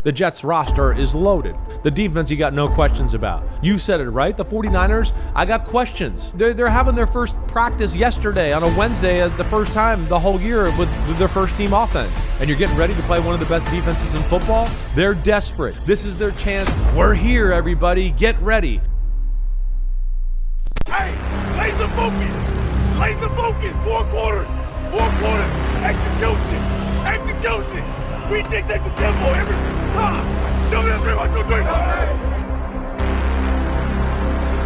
The Jets roster is loaded. The defense, you got no questions about. You said it right. The 49ers, I got questions. They're having their first practice yesterday on a Wednesday as the first time the whole year with their first team offense. And you're getting ready to play one of the best defenses in football? They're desperate. This is their chance. We're here, everybody. Get ready. Hey, laser focus. Laser focus. 4 quarters. 4 quarters. Execution. We dictate the tempo every time. W3, 1, 2, 3.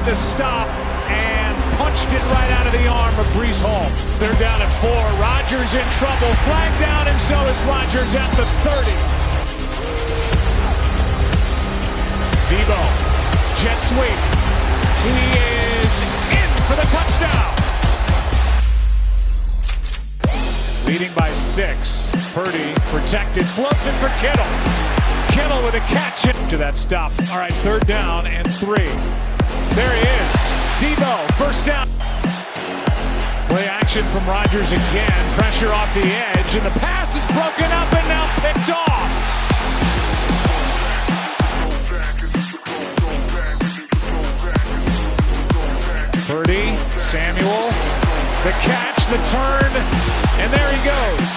The stop and punched it right out of the arm of Breece Hall. They're down at 4. Rodgers in trouble. Flag down, and so is Rodgers at the 30. Debo, jet sweep. He is in for the touchdown. Leading by 6. Purdy protected, floats in for Kittle. Kittle with a catch into that stop. All right, 3rd down and 3. There he is. Debo, first down. Play action from Rodgers again. Pressure off the edge, and the pass is broken up and now picked off. Purdy, Samuel, the catch, the turn, and there he goes.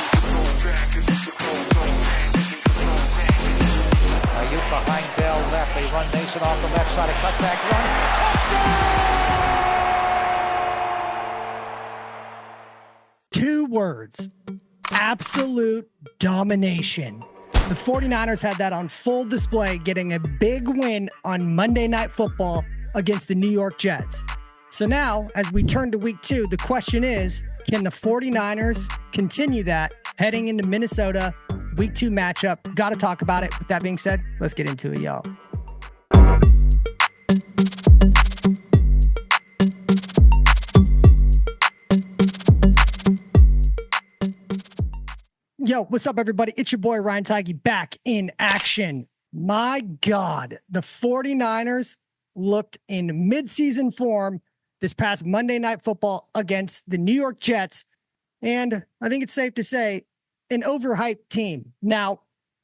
Ayuk behind Bell left. They run Mason off the left side. A cutback run. Touchdown! 2 words. Absolute domination. The 49ers had that on full display, getting a big win on Monday Night Football against the New York Jets. So now, as we turn to week 2, the question is, can the 49ers continue that heading into Minnesota week 2 matchup? Got to talk about it. With that being said, let's get into it, y'all. Yo, what's up, everybody? It's your boy, Ryan Tigey, back in action. My God, the 49ers looked in midseason form this past Monday Night Football against the New York Jets. And I think it's safe to say an overhyped team. Now,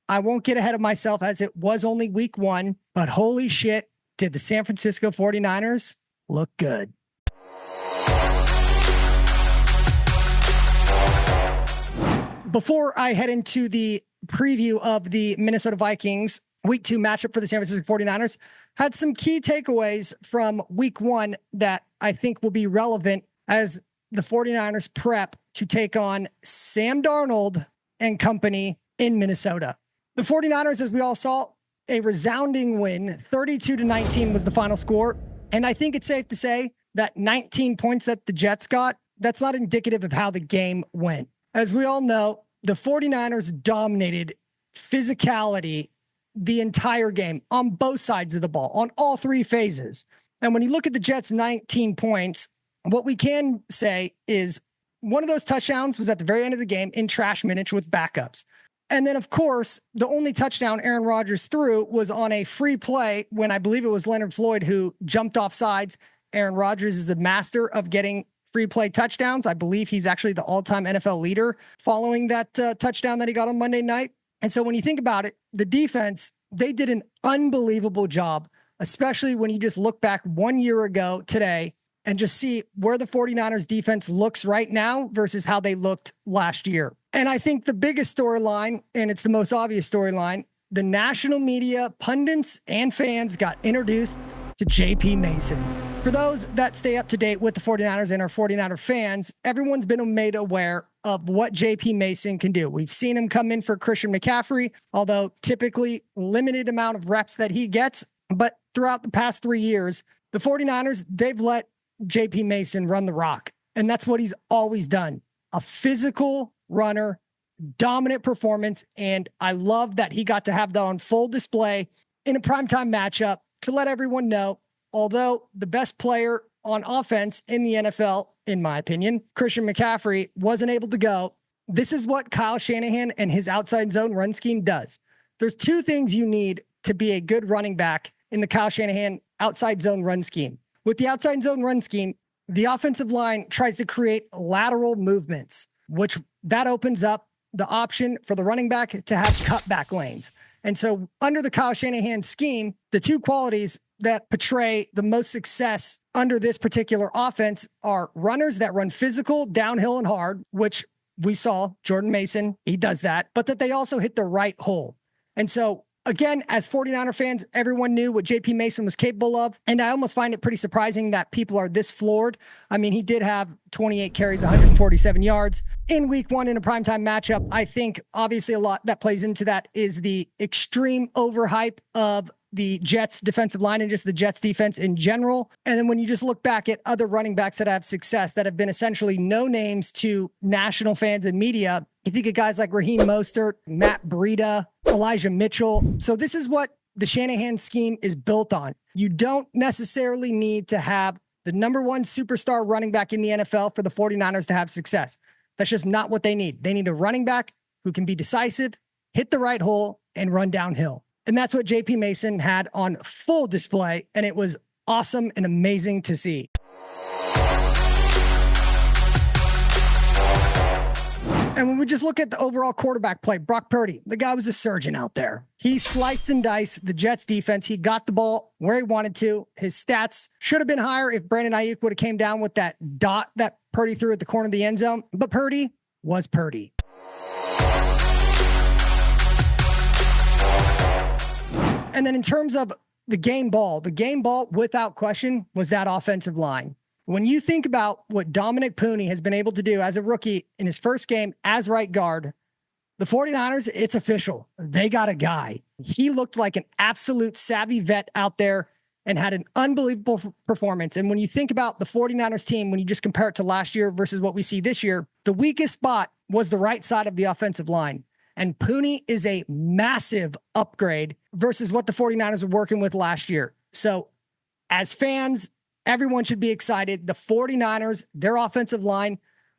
I won't get ahead of myself as it was only week 1, but holy shit, did the San Francisco 49ers look good. Before I head into the preview of the Minnesota Vikings week 2 matchup for the San Francisco 49ers, had some key takeaways from week 1 that I think will be relevant as the 49ers prep to take on Sam Darnold and company in Minnesota. The 49ers, as we all saw, a resounding win. 32-19 was the final score. And I think it's safe to say that 19 points that the Jets got, that's not indicative of how the game went. As we all know, the 49ers dominated physicality the entire game on both sides of the ball, on all 3 phases. And when you look at the Jets' 19 points, what we can say is one of those touchdowns was at the very end of the game in trash minutes with backups. And then, of course, the only touchdown Aaron Rodgers threw was on a free play when I believe it was Leonard Floyd who jumped off sides. Aaron Rodgers is the master of getting free play touchdowns. I believe he's actually the all-time NFL leader following that touchdown that he got on Monday night. And so when you think about it, the defense, they did an unbelievable job, especially when you just look back 1 year ago today and just see where the 49ers defense looks right now versus how they looked last year. And I think the biggest storyline, and it's the most obvious storyline, the national media, pundits, and fans got introduced to JP Mason. For those that stay up to date with the 49ers and are 49er fans, everyone's been made aware of what JP Mason can do. We've seen him come in for Christian McCaffrey, although typically limited amount of reps that he gets. But throughout the past 3 years, the 49ers, they've let JP Mason run the rock. And that's what he's always done. A physical runner, dominant performance. And I love that he got to have that on full display in a primetime matchup to let everyone know, although the best player on offense in the NFL, in my opinion, Christian McCaffrey, wasn't able to go. This is what Kyle Shanahan and his outside zone run scheme does. There's 2 things you need to be a good running back in the Kyle Shanahan outside zone run scheme. With the outside zone run scheme, the offensive line tries to create lateral movements, which that opens up the option for the running back to have cutback lanes. And so under the Kyle Shanahan scheme, the two qualities that portray the most success under this particular offense are runners that run physical, downhill, and hard, which we saw Jordan Mason, he does that, but that they also hit the right hole. And so again, as 49er fans, everyone knew what JP Mason was capable of. And I almost find it pretty surprising that people are this floored. I mean, he did have 28 carries, 147 yards in week one in a primetime matchup. I think obviously a lot that plays into that is the extreme overhype of the Jets defensive line and just the Jets defense in general. And then when you just look back at other running backs that have success that have been essentially no names to national fans and media, you think of guys like Raheem Mostert, Matt Breida, Elijah Mitchell. So this is what the Shanahan scheme is built on. You don't necessarily need to have the number one superstar running back in the NFL for the 49ers to have success. That's just not what they need. They need a running back who can be decisive, hit the right hole, and run downhill. And that's what JP Mason had on full display. And it was awesome and amazing to see. And when we just look at the overall quarterback play, Brock Purdy, the guy was a surgeon out there. He sliced and diced the Jets defense. He got the ball where he wanted to. His stats should have been higher if Brandon Ayuk would have came down with that dot that Purdy threw at the corner of the end zone. But Purdy was Purdy. And then in terms of the game ball without question was that offensive line. When you think about what Dominic Puni has been able to do as a rookie in his first game as right guard, the 49ers, it's official. They got a guy. He looked like an absolute savvy vet out there and had an unbelievable performance. And when you think about the 49ers team, when you just compare it to last year versus what we see this year, the weakest spot was the right side of the offensive line. And Puni is a massive upgrade versus what the 49ers were working with last year. So as fans, everyone should be excited. The 49ers, their offensive line,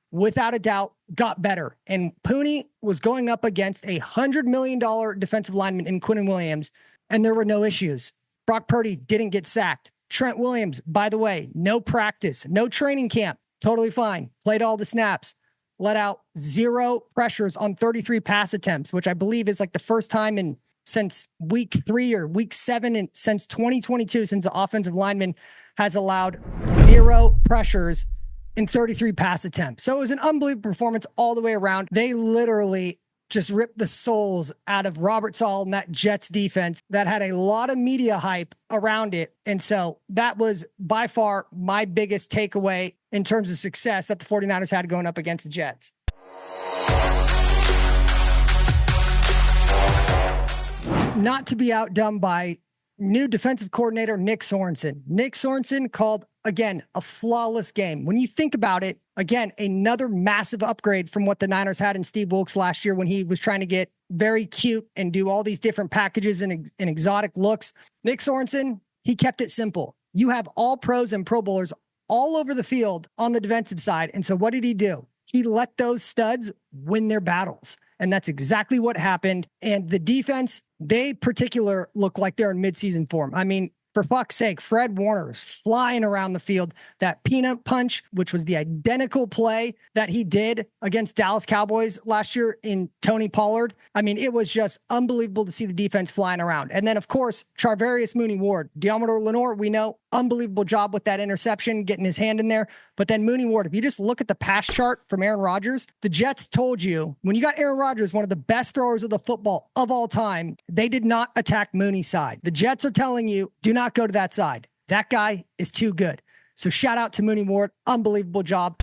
without a doubt, got better. And Puni was going up against a $100 million defensive lineman in Quinnen Williams, and there were no issues. Brock Purdy didn't get sacked. Trent Williams, by the way, no practice, no training camp, totally fine. Played all the snaps. Let out 0 pressures on 33 pass attempts, which I believe is like the first time since week 3 or week 7 and since 2022, since the offensive lineman has allowed 0 pressures in 33 pass attempts. So it was an unbelievable performance all the way around. They literally just ripped the souls out of Robert Saul and that Jets defense that had a lot of media hype around it. And so that was by far my biggest takeaway in terms of success that the 49ers had going up against the Jets. Not to be outdone by new defensive coordinator Nick Sorensen. Nick Sorensen called, again, a flawless game. When you think about it, again, another massive upgrade from what the Niners had in Steve Wilkes last year when he was trying to get very cute and do all these different packages and exotic looks. Nick Sorensen, he kept it simple. You have all pros and Pro Bowlers all over the field on the defensive side. And so what did he do? He let those studs win their battles. And that's exactly what happened. And the defense, they particular look like they're in midseason form. I mean, for fuck's sake, Fred Warner is flying around the field. That peanut punch, which was the identical play that he did against Dallas Cowboys last year in Tony Pollard. I mean, it was just unbelievable to see the defense flying around. And then, of course, Charvarius Mooney-Ward, Deommodore Lenoir, we know, unbelievable job with that interception, getting his hand in there. But then Mooney-Ward, if you just look at the pass chart from Aaron Rodgers, the Jets told you, when you got Aaron Rodgers, one of the best throwers of the football of all time, they did not attack Mooney's side. The Jets are telling you, do not go to that side. That guy is too good. So shout out to Mooney-Ward. Unbelievable job.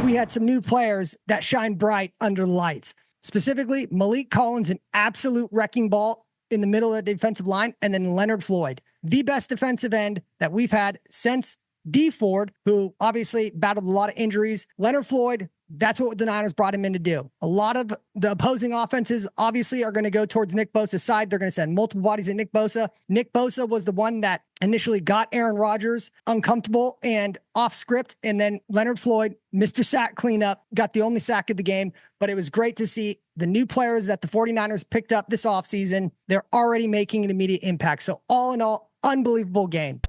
We had some new players that shine bright under the lights. Specifically, Malik Collins, an absolute wrecking ball in the middle of the defensive line, and then Leonard Floyd, the best defensive end that we've had since D Ford, who obviously battled a lot of injuries. Leonard Floyd, that's what the Niners brought him in to do. A lot of the opposing offenses obviously are going to go towards Nick Bosa's side. They're going to send multiple bodies at Nick Bosa. Nick Bosa was the one that initially got Aaron Rodgers uncomfortable and off script. And then Leonard Floyd, Mr. Sack cleanup, got the only sack of the game. But it was great to see the new players that the 49ers picked up this offseason. They're already making an immediate impact. So all in all, unbelievable game.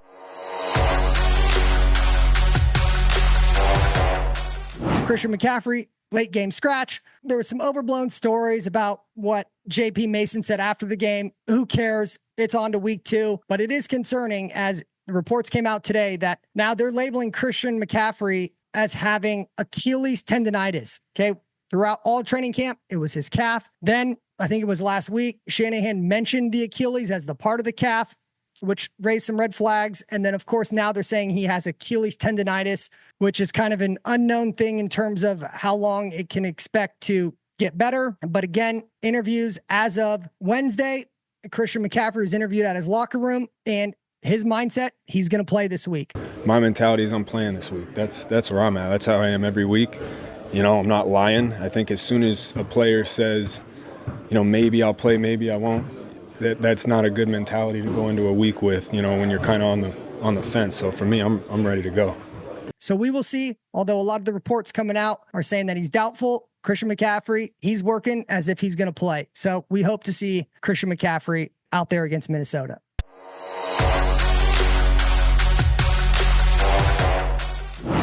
Christian McCaffrey, late game scratch. There were some overblown stories about what JP Mason said after the game. Who cares? It's on to week 2, but it is concerning as the reports came out today that now they're labeling Christian McCaffrey as having Achilles tendonitis. Okay. Throughout all training camp, it was his calf. Then I think it was last week, Shanahan mentioned the Achilles as the part of the calf, which raised some red flags. And then, of course, now they're saying he has Achilles tendonitis, which is kind of an unknown thing in terms of how long it can expect to get better. But again, interviews as of Wednesday, Christian McCaffrey was interviewed at his locker room, and his mindset, he's going to play this week. My mentality is I'm playing this week. That's where I'm at. That's how I am every week. You know, I'm not lying. I think as soon as a player says, you know, maybe I'll play, maybe I won't, that's not a good mentality to go into a week with, you know, when you're kind of on the fence. So for me, I'm ready to go. So we will see, although a lot of the reports coming out are saying that he's doubtful. Christian McCaffrey, he's working as if he's going to play. So we hope to see Christian McCaffrey out there against Minnesota.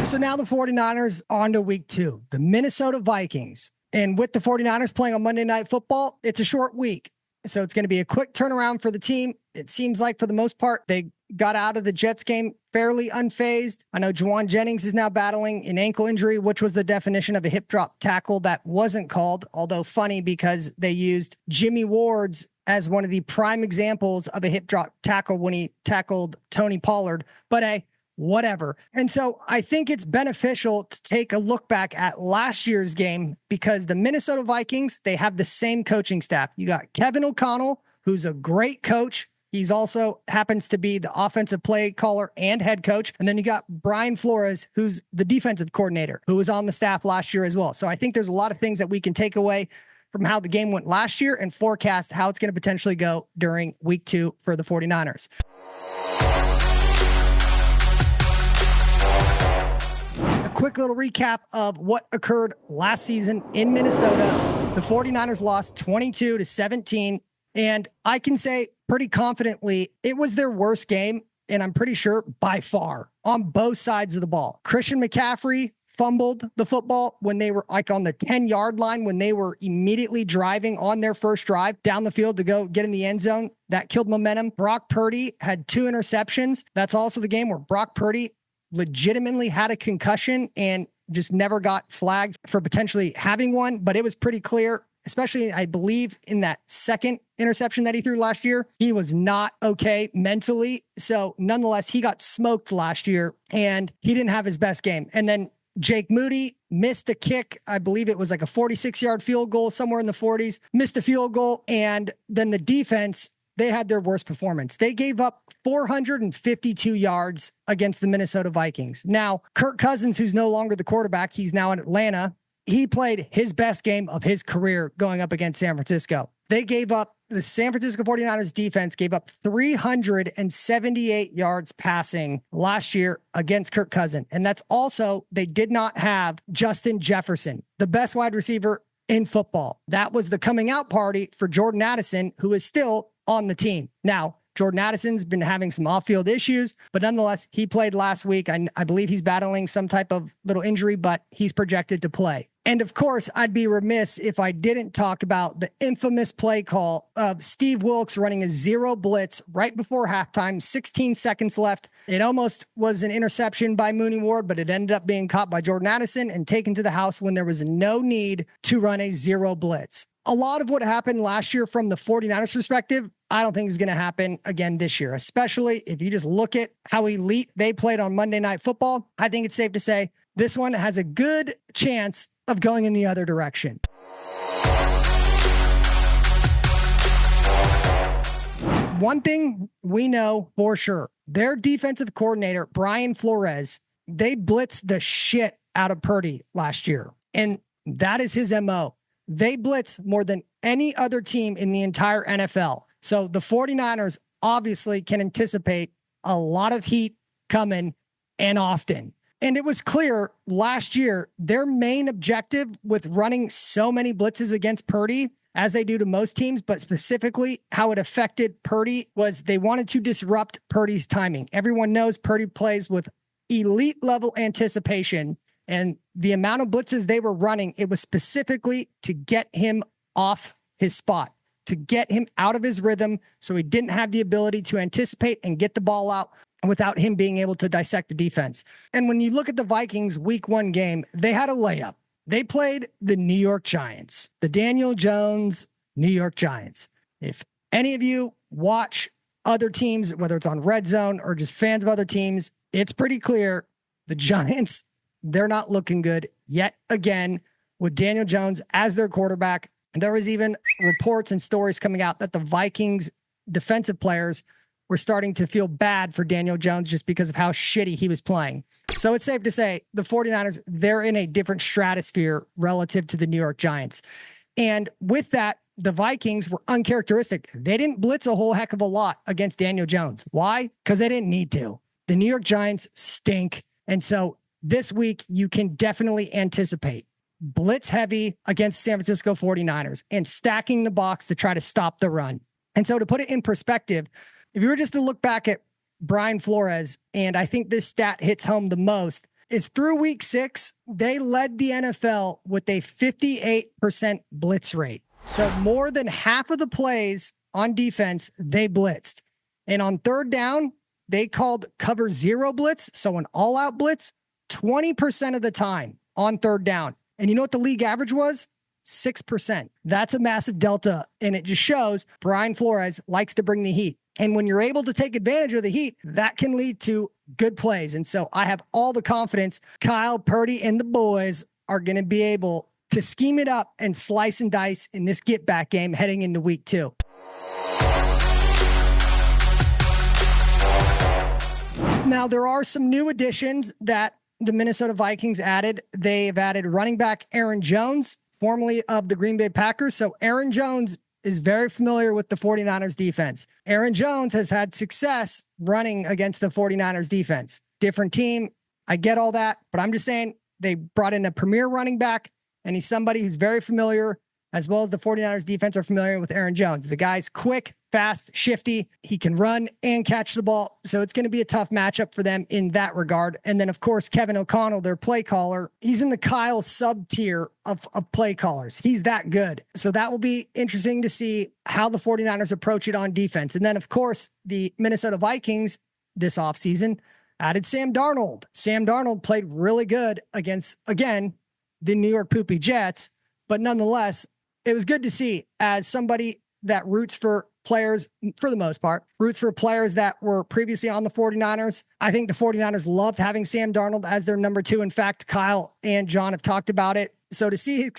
So now the 49ers on to week 2, the Minnesota Vikings. And with the 49ers playing on Monday Night Football, it's a short week. So it's going to be a quick turnaround for the team. It seems like for the most part, they got out of the Jets game fairly unfazed. I know Juwan Jennings is now battling an ankle injury, which was the definition of a hip drop tackle that wasn't called, although funny because they used Jimmy Ward's as one of the prime examples of a hip drop tackle when he tackled Tony Pollard. But hey, whatever. And so I think it's beneficial to take a look back at last year's game because the Minnesota Vikings, they have the same coaching staff. You got Kevin O'Connell, who's a great coach. He's also happens to be the offensive play caller and head coach. And then you got Brian Flores, who's the defensive coordinator, who was on the staff last year as well. So I think there's a lot of things that we can take away from how the game went last year and forecast how it's going to potentially go during week 2 for the 49ers. A quick little recap of what occurred last season in Minnesota. The 49ers lost 22-17. And I can say pretty confidently, it was their worst game. And I'm pretty sure by far on both sides of the ball. Christian McCaffrey fumbled the football when they were like on the 10-yard line, when they were immediately driving on their first drive down the field to go get in the end zone. That killed momentum. Brock Purdy had 2 interceptions. That's also the game where Brock Purdy legitimately had a concussion and just never got flagged for potentially having one. But it was pretty clear, especially I believe in that second interception that he threw last year, he was not okay mentally. So nonetheless, he got smoked last year and he didn't have his best game. And then Jake Moody missed a kick. I believe it was like a 46-yard field goal, somewhere in the 40s, missed a field goal. And then the defense, they had their worst performance. They gave up 452 yards against the Minnesota Vikings. Now, Kirk Cousins, who's no longer the quarterback, he's now in Atlanta. He played his best game of his career going up against San Francisco. They gave up, the San Francisco 49ers defense gave up 378 yards passing last year against Kirk Cousins. And that's also, they did not have Justin Jefferson, the best wide receiver in football. That was the coming out party for Jordan Addison, who is still on the team. Now, Jordan Addison's been having some off-field issues, but nonetheless, he played last week. I believe he's battling some type of little injury, but he's projected to play. And of course, I'd be remiss if I didn't talk about the infamous play call of Steve Wilkes running a 0 blitz right before halftime, 16 seconds left. It almost was an interception by Mooney Ward, but it ended up being caught by Jordan Addison and taken to the house when there was no need to run a 0 blitz. A lot of what happened last year from the 49ers perspective, I don't think is going to happen again this year, especially if you just look at how elite they played on Monday Night Football. I think it's safe to say this one has a good chance of going in the other direction. One thing we know for sure, their defensive coordinator, Brian Flores, they blitzed the shit out of Purdy last year. And that is his MO. They blitz more than any other team in the entire NFL. So the 49ers obviously can anticipate a lot of heat coming and often. And it was clear last year, their main objective with running so many blitzes against Purdy, as they do to most teams, but specifically how it affected Purdy, was they wanted to disrupt Purdy's timing. Everyone knows Purdy plays with elite level anticipation. And the amount of blitzes they were running, it was specifically to get him off his spot, to get him out of his rhythm, so he didn't have the ability to anticipate and get the ball out without him being able to dissect the defense. And when you look at the Vikings week 1 game, they had a layup. They played the New York Giants, the Daniel Jones New York Giants. If any of you watch other teams, whether it's on Red Zone or just fans of other teams, it's pretty clear the Giants, they're not looking good yet again with Daniel Jones as their quarterback. And there was even reports and stories coming out that the Vikings defensive players were starting to feel bad for Daniel Jones just because of how shitty he was playing. So it's safe to say the 49ers, they're in a different stratosphere relative to the New York Giants. And with that, the Vikings were uncharacteristic. They didn't blitz a whole heck of a lot against Daniel Jones. Why? Because they didn't need to. The New York Giants stink. And so this week, you can definitely anticipate blitz heavy against San Francisco 49ers and stacking the box to try to stop the run. And so to put it in perspective, if you were just to look back at Brian Flores, and I think this stat hits home the most, is through week 6, they led the NFL with a 58% blitz rate. So more than half of the plays on defense, they blitzed. And on third down, they called cover 0 blitz. So an all out blitz, 20% of the time on third down. And you know what the league average was? 6%. That's a massive delta. And it just shows Brian Flores likes to bring the heat. And when you're able to take advantage of the heat, that can lead to good plays. And so I have all the confidence Kyle, Purdy, and the boys are going to be able to scheme it up and slice and dice in this get back game heading into week 2. Now, there are some new additions that the Minnesota Vikings added. They've added running back Aaron Jones, formerly of the Green Bay Packers. So Aaron Jones is very familiar with the 49ers defense. Aaron Jones has had success running against the 49ers defense. Different team. I get all that, but I'm just saying they brought in a premier running back, and he's somebody who's very familiar, as well as the 49ers defense are familiar with Aaron Jones. The guy's quick, fast, shifty. He can run and catch the ball. So it's going to be a tough matchup for them in that regard. And then, of course, Kevin O'Connell, their play caller, he's in the Kyle sub tier of play callers. He's that good. So that will be interesting to see how the 49ers approach it on defense. And then, of course, the Minnesota Vikings this offseason added Sam Darnold. Sam Darnold played really good against, again, the New York Poopy Jets. But nonetheless, it was good to see as somebody that roots for players, for the most part, roots for players that were previously on the 49ers. I think the 49ers loved having Sam Darnold as their number 2. In fact, Kyle and John have talked about it. So to see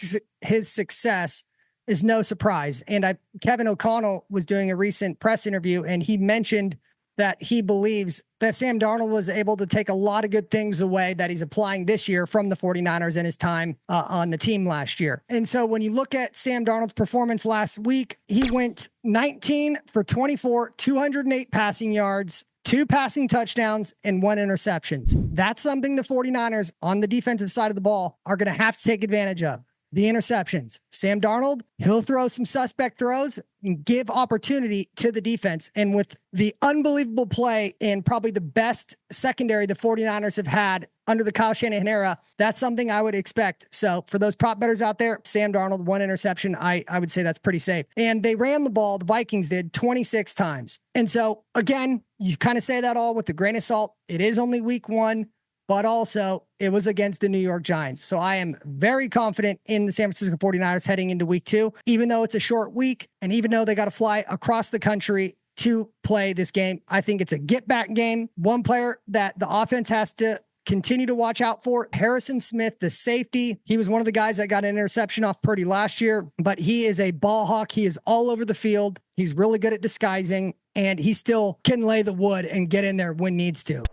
his success is no surprise. And Kevin O'Connell was doing a recent press interview, and he mentioned that he believes that Sam Darnold was able to take a lot of good things away that he's applying this year from the 49ers and his time on the team last year. And so when you look at Sam Darnold's performance last week, he went 19 for 24, 208 passing yards, 2 passing touchdowns, and 1 interceptions. That's something the 49ers on the defensive side of the ball are going to have to take advantage of. The interceptions. Sam Darnold, he'll throw some suspect throws and give opportunity to the defense. And with the unbelievable play and probably the best secondary the 49ers have had under the Kyle Shanahan era, that's something I would expect. So for those prop bettors out there, Sam Darnold, 1 interception, I would say that's pretty safe. And they ran the ball, the Vikings did, 26 times. And so again, you kind of say that all with a grain of salt. It is only week 1. But also it was against the New York Giants. So I am very confident in the San Francisco 49ers heading into week 2, even though it's a short week. And even though they got to fly across the country to play this game, I think it's a get back game. One player that the offense has to continue to watch out for, Harrison Smith, the safety. He was one of the guys that got an interception off Purdy last year, but he is a ball hawk. He is all over the field. He's really good at disguising, and he still can lay the wood and get in there when needs to.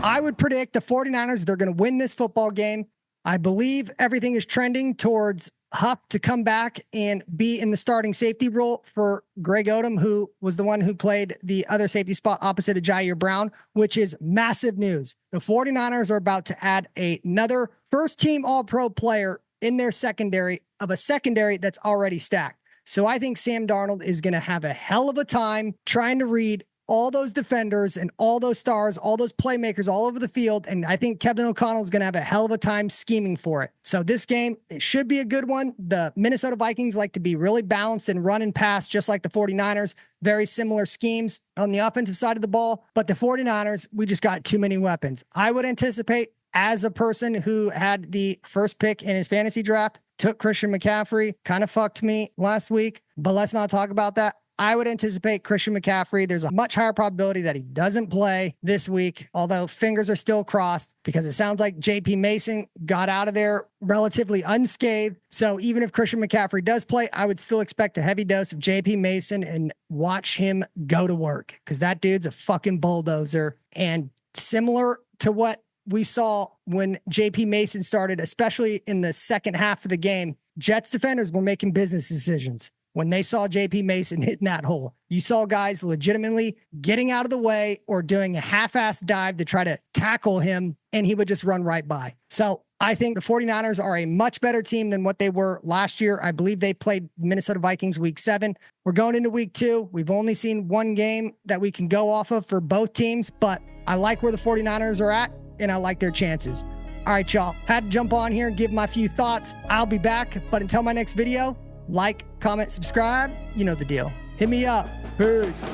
I would predict the 49ers, they're going to win this football game. I believe everything is trending towards Huff to come back and be in the starting safety role for Greg Odom, who was the one who played the other safety spot opposite of Jair Brown, which is massive news. The 49ers are about to add another first-team All-Pro player in their secondary of a secondary that's already stacked. So I think Sam Darnold is going to have a hell of a time trying to read all those defenders and all those stars, all those playmakers all over the field. And I think Kevin O'Connell is going to have a hell of a time scheming for it. So this game, it should be a good one. The Minnesota Vikings like to be really balanced and run and pass, just like the 49ers. Very similar schemes on the offensive side of the ball. But the 49ers, we just got too many weapons. I would anticipate, as a person who had the first pick in his fantasy draft, took Christian McCaffrey, kind of fucked me last week, but let's not talk about that. I would anticipate Christian McCaffrey. There's a much higher probability that he doesn't play this week, although fingers are still crossed because it sounds like JP Mason got out of there relatively unscathed. So even if Christian McCaffrey does play, I would still expect a heavy dose of JP Mason and watch him go to work because that dude's a fucking bulldozer. And similar to what we saw when JP Mason started, especially in the second half of the game, Jets defenders were making business decisions. When they saw JP Mason hitting that hole, you saw guys legitimately getting out of the way or doing a half-assed dive to try to tackle him, and he would just run right by. So I think the 49ers are a much better team than what they were last year. I believe they played Minnesota Vikings week 7. We're going into week 2. We've only seen one game that we can go off of for both teams, but I like where the 49ers are at, and I like their chances. All right, y'all. Had to jump on here and give my few thoughts. I'll be back, but until my next video, like, comment, subscribe. You know the deal. Hit me up. Peace.